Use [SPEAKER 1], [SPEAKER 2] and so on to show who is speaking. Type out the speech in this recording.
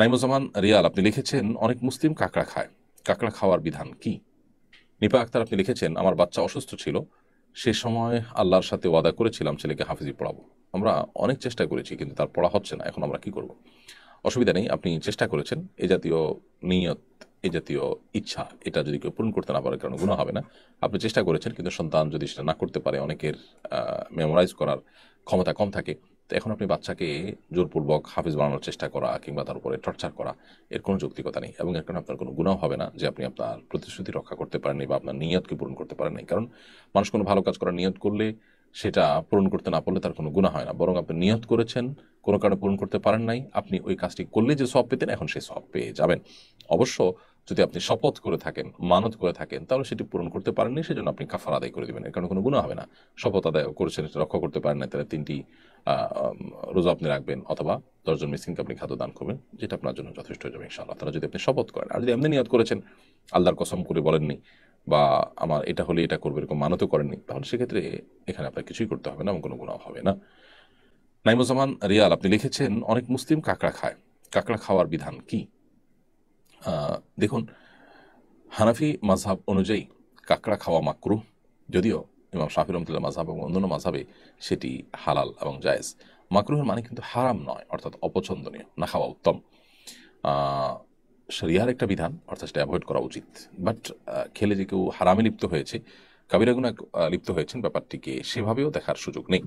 [SPEAKER 1] Naimuzzaman Real আপনি লিখেছেন অনেক মুসলিম কাঁকড়া খায়, কাঁকড়া খাওয়ার বিধান কি? নিপা আক্তার আপনি লিখেছেন আমার বাচ্চা অসুস্থ ছিল, সে সময় আল্লাহর সাথে ওয়াদা করেছিলাম ছেলেকে হাফিজি পড়াবো। আমরা অনেক চেষ্টা করেছি কিন্তু তার পড়া হচ্ছে না, এখন আমরা কি করব? অসুবিধা নেই, আপনি চেষ্টা করেছেন, এই জাতীয় নিয়ত, এই জাতীয় ইচ্ছা এটা যদি কেউ পূরণ করতে না পারে কারণ গুনাহ হবে না। আপনি চেষ্টা করেছেন কিন্তু সন্তান যদি সেটা না করতে পারে, অনেকের মেমোরাইজ করার ক্ষমতা কম থাকে, তো এখন আপনি বাচ্চাকে জোরপূর্বক হাফিজ বানানোর চেষ্টা করা কিংবা তার উপরে টর্চার করা এর কোনো যৌক্তিকতা নেই, এবং এর কারণে আপনার কোনো গুনাহ হবে না যে আপনি আপনার প্রতিশ্রুতি রক্ষা করতে পারেননি বা আপনার নিয়তকে পূরণ করতে পারেননি। কারণ মানুষ কোনো ভালো কাজ করার নিয়ত করলে সেটা পূরণ করতে না পারলে তার কোনো গুনাহ হয় না, বরং আপনি নিয়ত করেছেন, কোনো কারণে পূরণ করতে পারেন নাই, আপনি ওই কাজটি করলে যে সওয়াব পেতেন এখন সেই সওয়াব পেয়ে যাবেন। অবশ্য যদি আপনি শপথ করে থাকেন, মানত করে থাকেন, তাহলে সেটি পূরণ করতে পারেননি, সেজন্য আপনি কাফারা আদায় করে দিবেন, এর কারণে কোনো গুনাহ হবে না। শপথ আদায় করেছেন, এটা রক্ষা করতে পারেন না, তাহলে 3টি রোজা আপনি রাখবেন অথবা 10 জন মিসকিনকে আপনি খাদ্য দান করবেন, যেটা আপনার জন্য যথেষ্ট হয়ে যাবে ইনশাআল্লাহ তাআলা, যদি আপনি শপথ করেন। আর যদি এমনি নিয়ত করেছেন, আল্লাহর কসম করে বলেননি বা আমার এটা হলে এটা করবে এরকম মানতও করেননি, তাহলে সেক্ষেত্রে এখানে আপনার কিছুই করতে হবে না এবং কোনো গুনাহ হবে না। নাইমুজ্জামান রিয়াল আপনি লিখেছেন অনেক মুসলিম কাঁকড়া খায়, কাঁকড়া খাওয়ার বিধান কি? দেখুন, হানাফি মাযহাব অনুযায়ী কাঁকড়া খাওয়া মাকরুহ, যদিও ইমাম শাফিঈ রাহমাতুল্লাহ মাযহাব এবং অন্যান্য মাযহাবে সেটি হালাল এবং জায়েজ। মাকরুহের মানে কিন্তু হারাম নয়, অর্থাৎ অপছন্দনীয়, না খাওয়া উত্তম। শরিয়ার একটা বিধান, অর্থাৎ সেটা অ্যাভয়েড করা উচিত। বাট খেলে যে কেউ হারামে লিপ্ত হয়েছে, কাবিরা গুনাহ লিপ্ত হয়েছেন, ব্যাপারটিকে সেভাবেও দেখার সুযোগ নেই।